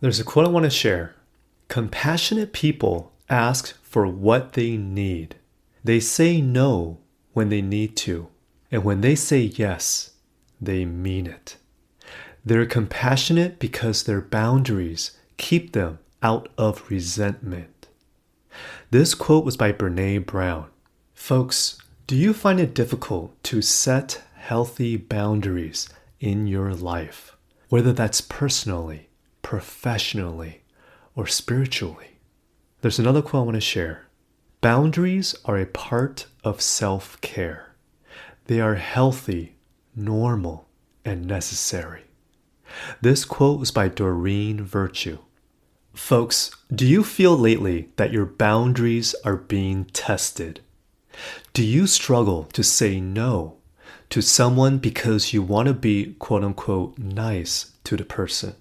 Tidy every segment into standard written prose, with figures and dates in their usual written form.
There's a quote I want to share. Compassionate people ask for what they need. They say no when they need to. And when they say yes, they mean it. They're compassionate because their boundaries keep them out of resentment. This quote was by Brene Brown. Folks, do you find it difficult to set healthy boundaries in your life? Whether that's personally, professionally, or spiritually. There's another quote I want to share. Boundaries are a part of self-care. They are healthy, normal, and necessary. This quote was by Doreen Virtue. Folks, do you feel lately that your boundaries are being tested? Do you struggle to say no to someone because you want to be quote-unquote nice to the person?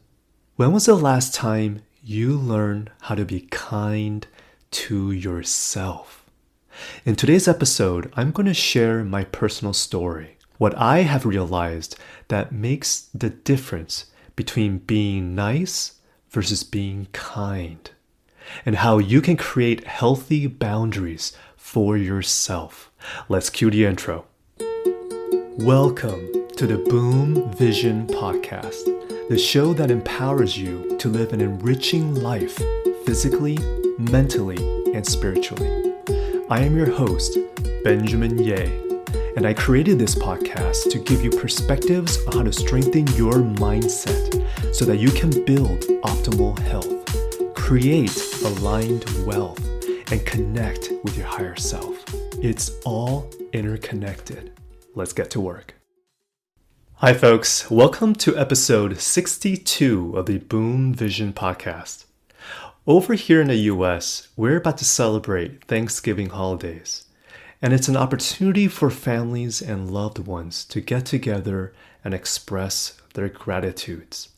When was the last time you learned how to be kind to yourself? In today's episode, I'm going to share my personal story, what I have realized that makes the difference between being nice versus being kind, and how you can create healthy boundaries for yourself. Let's cue the intro. Welcome to the Boom Vision Podcast, the show that empowers you to live an enriching life physically, mentally, and spiritually. I am your host, Benjamin Ye, and I created this podcast to give you perspectives on how to strengthen your mindset so that you can build optimal health, create aligned wealth, and connect with your higher self. It's all interconnected. Let's get to work. Hi folks, welcome to episode 62 of the Boom Vision Podcast. Over here in the US, we're about to celebrate Thanksgiving holidays, and it's an opportunity for families and loved ones to get together and express their gratitudes.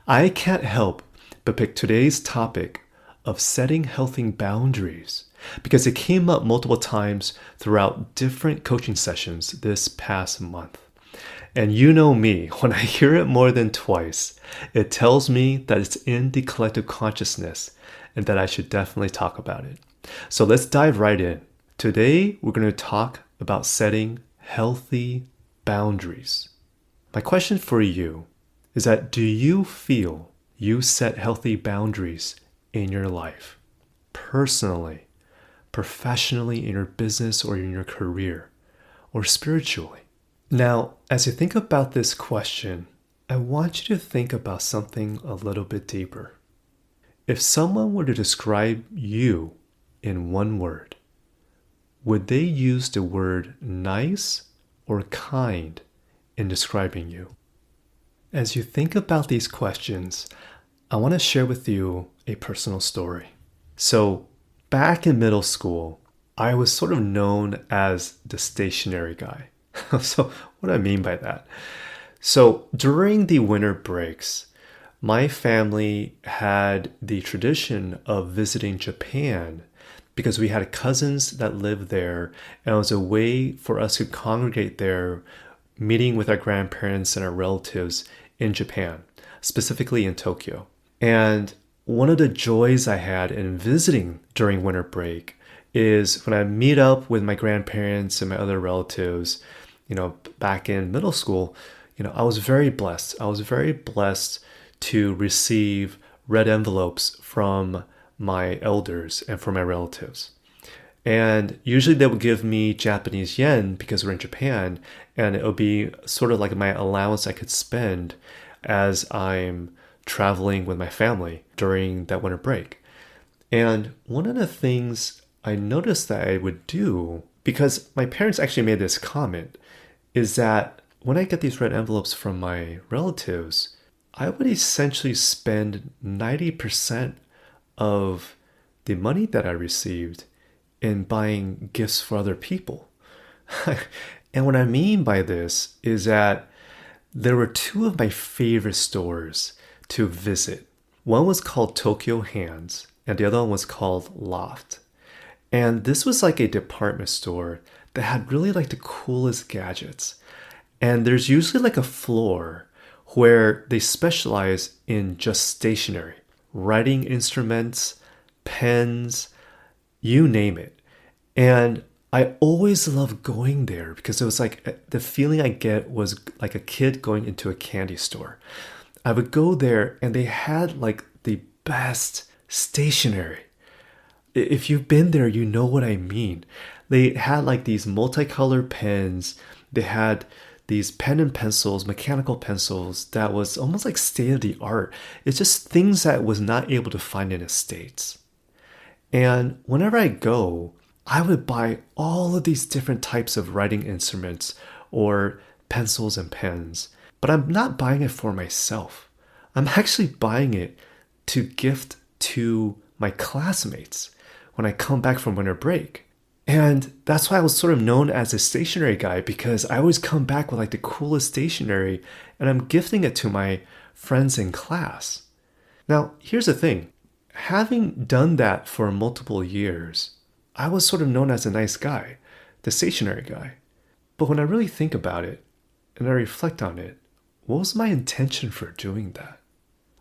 I can't help but pick today's topic of setting healthy boundaries because it came up multiple times throughout different coaching sessions this past month. And you know me, when I hear it more than twice, it tells me that it's in the collective consciousness and that I should definitely talk about it. So let's dive right in. Today, we're going to talk about setting healthy boundaries. My question for you is that do you feel you set healthy boundaries in your life? Personally, professionally, in your business or in your career, or spiritually? Now, as you think about this question, I want you to think about something a little bit deeper. If someone were to describe you in one word, would they use the word nice or kind in describing you? As you think about these questions, I want to share with you a personal story. So, back in middle school, I was sort of known as the stationary guy. So, what do I mean by that? So, during the winter breaks, my family had the tradition of visiting Japan because we had cousins that lived there, and it was a way for us to congregate there, meeting with our grandparents and our relatives in Japan, specifically in Tokyo. And one of the joys I had in visiting during winter break is when I meet up with my grandparents and my other relatives, back in middle school, I was very blessed. I was very blessed to receive red envelopes from my elders and from my relatives. And usually they would give me Japanese yen because we're in Japan, and it would be sort of like my allowance I could spend as I'm traveling with my family during that winter break. And one of the things I noticed that I would do, because my parents actually made this comment, is that when I get these red envelopes from my relatives, I would essentially spend 90% of the money that I received in buying gifts for other people. And what I mean by this is that there were two of my favorite stores to visit. One was called Tokyo Hands, and the other one was called Loft. And this was like a department store that had really like the coolest gadgets. And there's usually like a floor where they specialize in just stationery. writing instruments, pens, you name it. And I always loved going there because it was like the feeling I get was like a kid going into a candy store. I would go there and they had like the best stationery. If you've been there, you know what I mean. They had like these multicolored pens. They had these pen and pencils, mechanical pencils that was almost like state of the art. It's just things that I was not able to find in the States. And whenever I go, I would buy all of these different types of writing instruments or pencils and pens, but I'm not buying it for myself. I'm actually buying it to gift to my classmates when I come back from winter break. And that's why I was sort of known as a stationery guy, because I always come back with like the coolest stationery and I'm gifting it to my friends in class. Now, here's the thing. Having done that for multiple years, I was sort of known as a nice guy, the stationery guy. But when I really think about it and I reflect on it, what was my intention for doing that?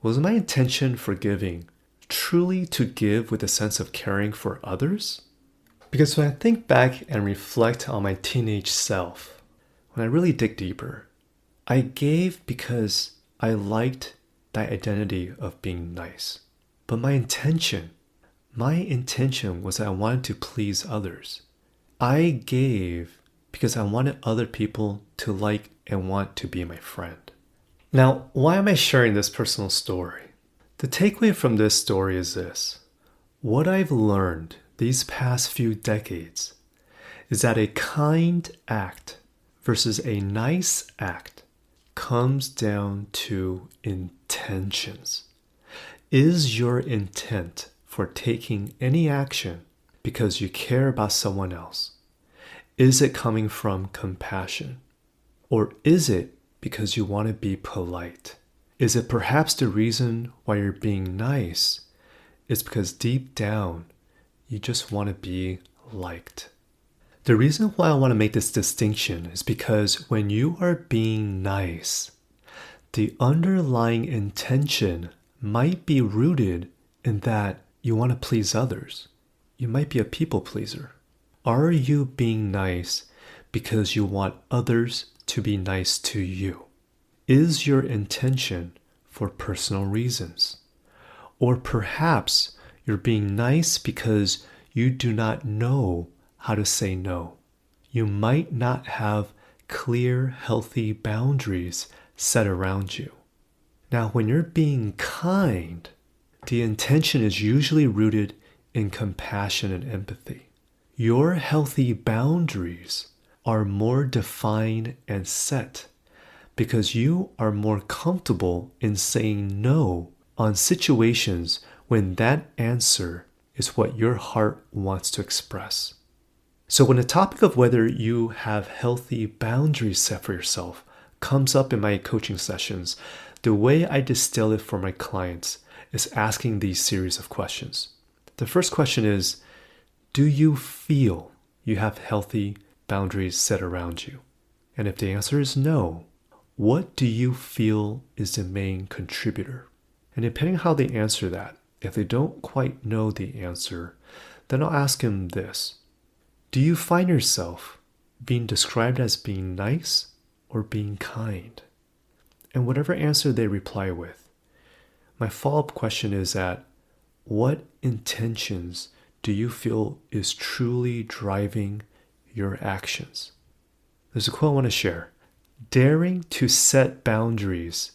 Was my intention for giving truly to give with a sense of caring for others? Because when I think back and reflect on my teenage self, when I really dig deeper, I gave because I liked that identity of being nice. But my intention was that I wanted to please others. I gave because I wanted other people to like and want to be my friend. Now, why am I sharing this personal story? The takeaway from this story is this. What I've learned these past few decades is that a kind act versus a nice act comes down to intentions. Is your intent for taking any action because you care about someone else? Is it coming from compassion? Or is it because you want to be polite? Is it perhaps the reason why you're being nice is because deep down you just want to be liked? The reason why I want to make this distinction is because when you are being nice, the underlying intention might be rooted in that you want to please others. You might be a people pleaser. Are you being nice because you want others to be nice to you? Is your intention for personal reasons? Or perhaps you're being nice because you do not know how to say no. You might not have clear, healthy boundaries set around you. Now, when you're being kind, the intention is usually rooted in compassion and empathy. Your healthy boundaries are more defined and set because you are more comfortable in saying no on situations when that answer is what your heart wants to express. So when the topic of whether you have healthy boundaries set for yourself comes up in my coaching sessions, the way I distill it for my clients is asking these series of questions. The first question is, do you feel you have healthy boundaries set around you? And if the answer is no, what do you feel is the main contributor? And depending on how they answer that, if they don't quite know the answer, then I'll ask them this. Do you find yourself being described as being nice or being kind? And whatever answer they reply with, my follow-up question is that what intentions do you feel is truly driving your actions? There's a quote I want to share. Daring to set boundaries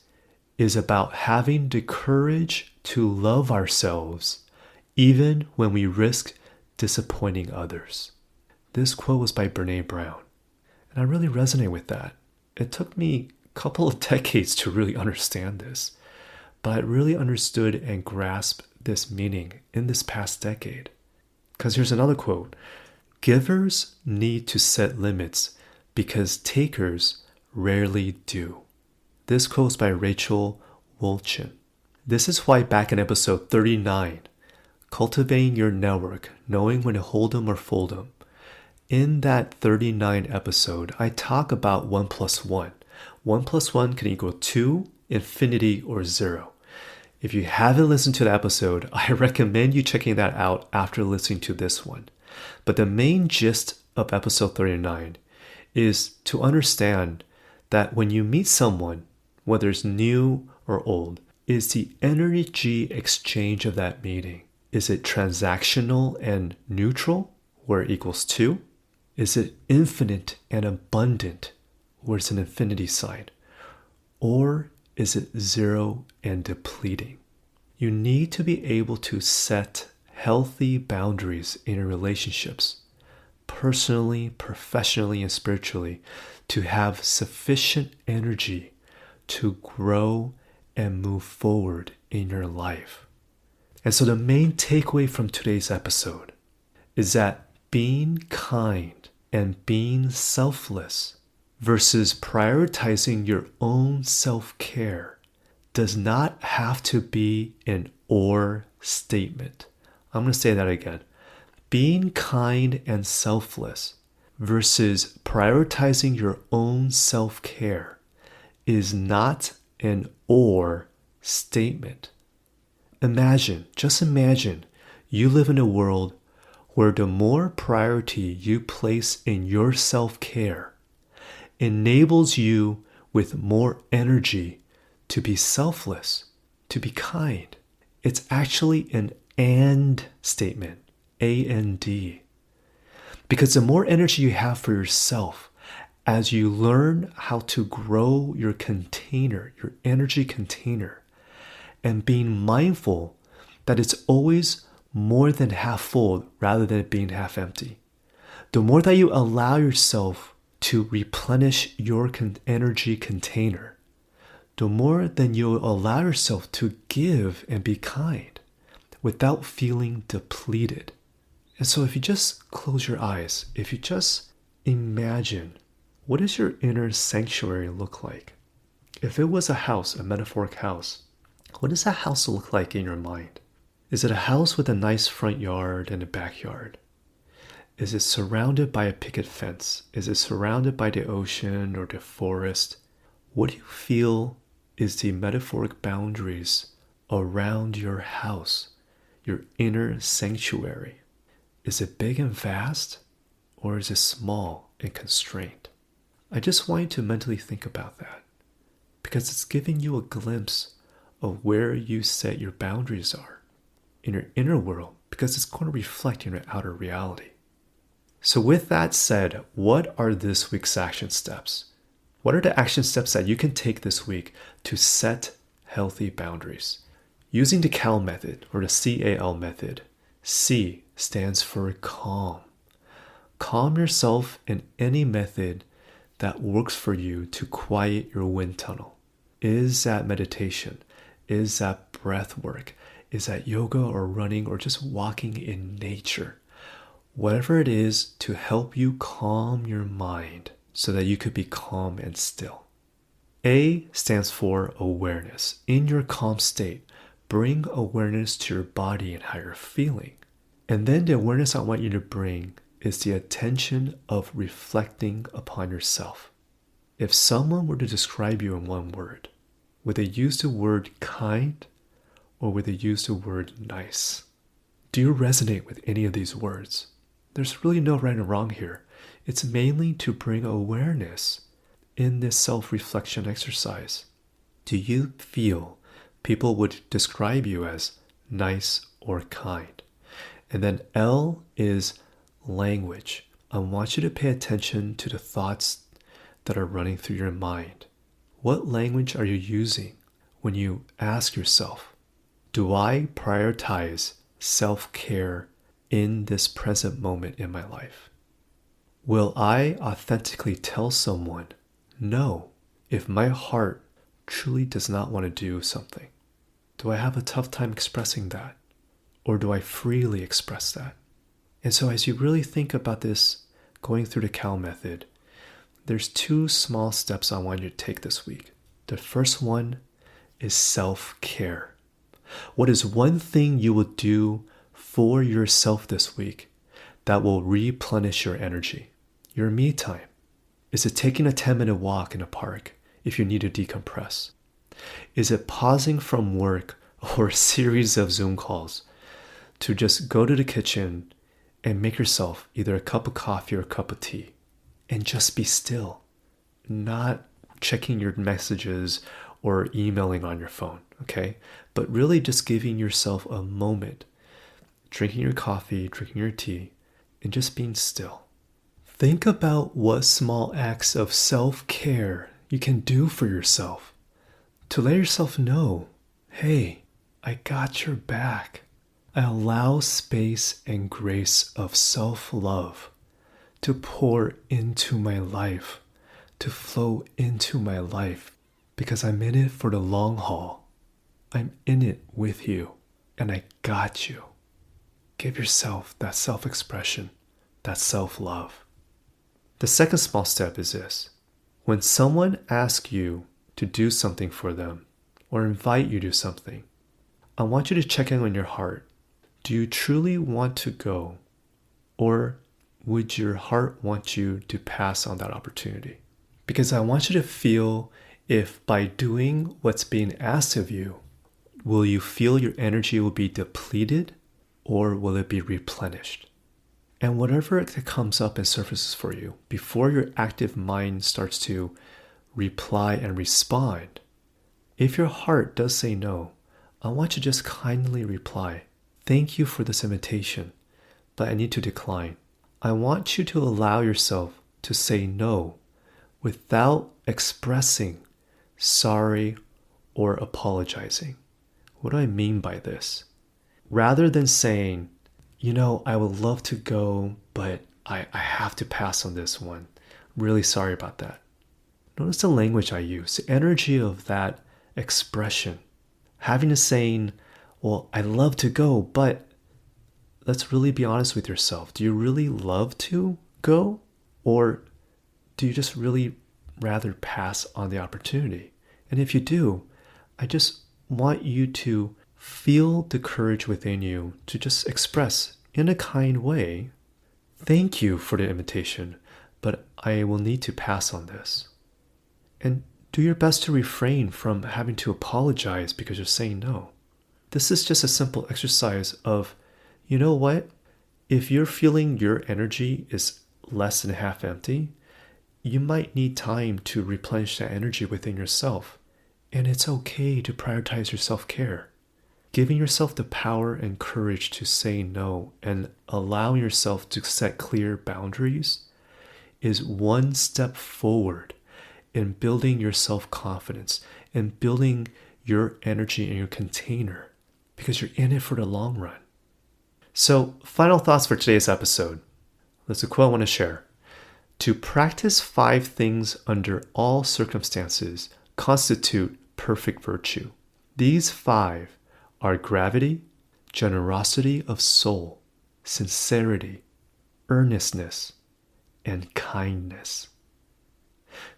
is about having the courage to love ourselves even when we risk disappointing others. This quote was by Brene Brown, and I really resonate with that. It took me a couple of decades to really understand this, but I really understood and grasped this meaning in this past decade. Because here's another quote. Givers need to set limits because takers rarely do. This quote is by Rachel Wolchin. This is why back in episode 39, Cultivating Your Network, Knowing When to Hold 'em or Fold 'em, in that 39 episode, I talk about 1 plus 1. 1 plus 1 can equal 2, infinity, or 0. If you haven't listened to the episode, I recommend you checking that out after listening to this one. But the main gist of episode 39 is to understand that when you meet someone, whether it's new or old, is the energy exchange of that meeting. Is it transactional and neutral, where it equals 2? Is it infinite and abundant, where it's an infinity sign? Or is it 0 and depleting? You need to be able to set healthy boundaries in your relationships, personally, professionally, and spiritually, to have sufficient energy to grow and move forward in your life. And so the main takeaway from today's episode is that being kind and being selfless versus prioritizing your own self-care does not have to be an or statement. I'm going to say that again. Being kind and selfless versus prioritizing your own self-care is not an or statement. Just imagine you live in a world where the more priority you place in your self-care enables you with more energy to be selfless, to be kind. It's actually an and statement, A-N-D. Because the more energy you have for yourself, as you learn how to grow your container, your energy container, and being mindful that it's always more than half full rather than it being half empty. The more that you allow yourself to replenish your energy container, the more then you'll allow yourself to give and be kind without feeling depleted. And so if you just close your eyes, if you just imagine, what does your inner sanctuary look like? If it was a house, a metaphoric house, what does that house look like in your mind? Is it a house with a nice front yard and a backyard? Is it surrounded by a picket fence? Is it surrounded by the ocean or the forest? What do you feel is the metaphoric boundaries around your house, your inner sanctuary? Is it big and vast, or is it small and constrained? I just want you to mentally think about that, because it's giving you a glimpse of where you set your boundaries are in your inner world, because it's going to reflect in your outer reality. So with that said, what are this week's action steps? What are the action steps that you can take this week to set healthy boundaries? Using the CAL method, or the CAL method, C stands for calm. Calm yourself in any method that works for you to quiet your wind tunnel. Is that meditation? Is that breath work? Is that yoga or running or just walking in nature? Whatever it is to help you calm your mind so that you could be calm and still. A stands for awareness. In your calm state, bring awareness to your body and how you're feeling. And then the awareness I want you to bring is the attention of reflecting upon yourself. If someone were to describe you in one word, would they use the word kind or would they use the word nice? Do you resonate with any of these words? There's really no right and wrong here. It's mainly to bring awareness in this self-reflection exercise. Do you feel people would describe you as nice or kind? And then L is language. I want you to pay attention to the thoughts that are running through your mind. What language are you using when you ask yourself, do I prioritize self-care in this present moment in my life? Will I authentically tell someone no if my heart truly does not want to do something? Do I have a tough time expressing that? Or do I freely express that? And so as you really think about this, going through the CAL method, there's 2 small steps I want you to take this week. The first one is self-care. What is one thing you will do for yourself this week that will replenish your energy? Your me time. Is it taking a 10-minute walk in a park if you need to decompress? Is it pausing from work or a series of Zoom calls to just go to the kitchen and make yourself either a cup of coffee or a cup of tea and just be still, not checking your messages or emailing on your phone, okay? But really just giving yourself a moment, drinking your coffee, drinking your tea, and just being still. Think about what small acts of self-care you can do for yourself to let yourself know, hey, I got your back. I allow space and grace of self-love to pour into my life, to flow into my life, because I'm in it for the long haul. I'm in it with you, and I got you. Give yourself that self-expression, that self-love. The second small step is this. When someone asks you to do something for them or invite you to something, I want you to check in on your heart. Do you truly want to go, or would your heart want you to pass on that opportunity? Because I want you to feel if by doing what's being asked of you, will you feel your energy will be depleted or will it be replenished? And whatever that comes up and surfaces for you, before your active mind starts to reply and respond, if your heart does say no, I want you to just kindly reply, thank you for this invitation, but I need to decline. I want you to allow yourself to say no without expressing sorry or apologizing. What do I mean by this? Rather than saying, I would love to go, but I have to pass on this one. Really sorry about that. Notice the language I use, the energy of that expression. Having a saying, well, I love to go, but let's really be honest with yourself. Do you really love to go? Or do you just really rather pass on the opportunity? And if you do, I just want you to feel the courage within you to just express in a kind way, thank you for the invitation, but I will need to pass on this. And do your best to refrain from having to apologize because you're saying no. This is just a simple exercise of, you know what? If you're feeling your energy is less than half empty, you might need time to replenish that energy within yourself. And it's okay to prioritize your self-care. Giving yourself the power and courage to say no and allowing yourself to set clear boundaries is one step forward in building your self-confidence and building your energy in your container because you're in it for the long run. So, final thoughts for today's episode. There's a quote I want to share. To practice 5 things under all circumstances constitute perfect virtue. These 5 are gravity, generosity of soul, sincerity, earnestness, and kindness.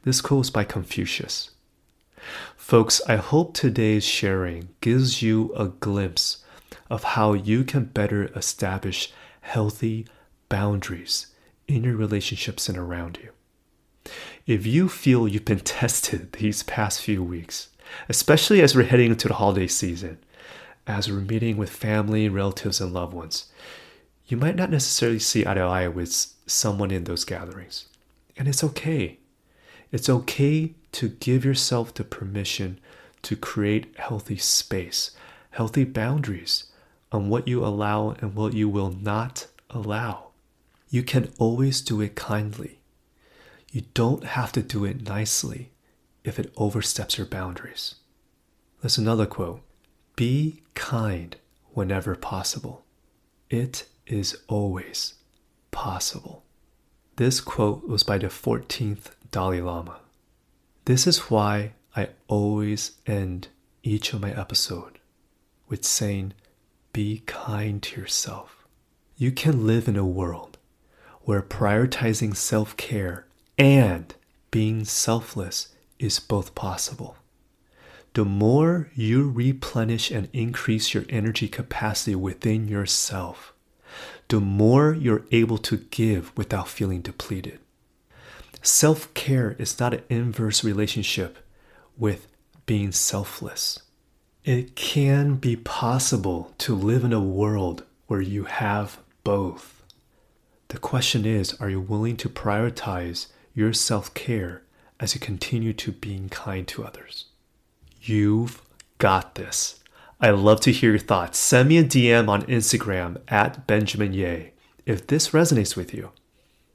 This quote is by Confucius. Folks, I hope today's sharing gives you a glimpse of how you can better establish healthy boundaries in your relationships and around you. If you feel you've been tested these past few weeks, especially as we're heading into the holiday season, as we're meeting with family, relatives, and loved ones, you might not necessarily see eye to eye with someone in those gatherings. And it's okay. It's okay to give yourself the permission to create healthy space, healthy boundaries on what you allow and what you will not allow. You can always do it kindly. You don't have to do it nicely if it oversteps your boundaries. There's another quote. Be kind whenever possible. It is always possible. This quote was by the 14th Dalai Lama. This is why I always end each of my episodes with saying, be kind to yourself. You can live in a world where prioritizing self-care and being selfless is both possible. The more you replenish and increase your energy capacity within yourself, the more you're able to give without feeling depleted. Self-care is not an inverse relationship with being selfless. It can be possible to live in a world where you have both. The question is, are you willing to prioritize your self-care as you continue to being kind to others? You've got this. I love to hear your thoughts. Send me a DM on Instagram at Benjamin Ye if this resonates with you.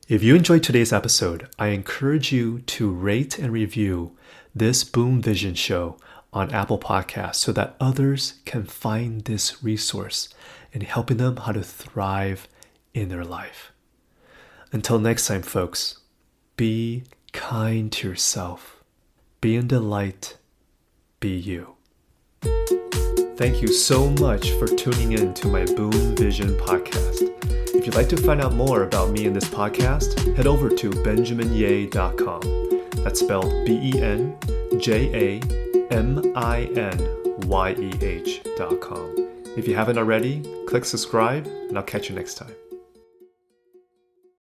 If you enjoyed today's episode, I encourage you to rate and review this Boom Vision show on Apple Podcasts so that others can find this resource in helping them how to thrive in their life. Until next time, folks, be kind to yourself. Be in delight. Be you. Thank you so much for tuning in to my Boom Vision podcast. If you'd like to find out more about me and this podcast, head over to benjaminye.com. That's spelled BenjaminYeh.com. If you haven't already, click subscribe, and I'll catch you next time.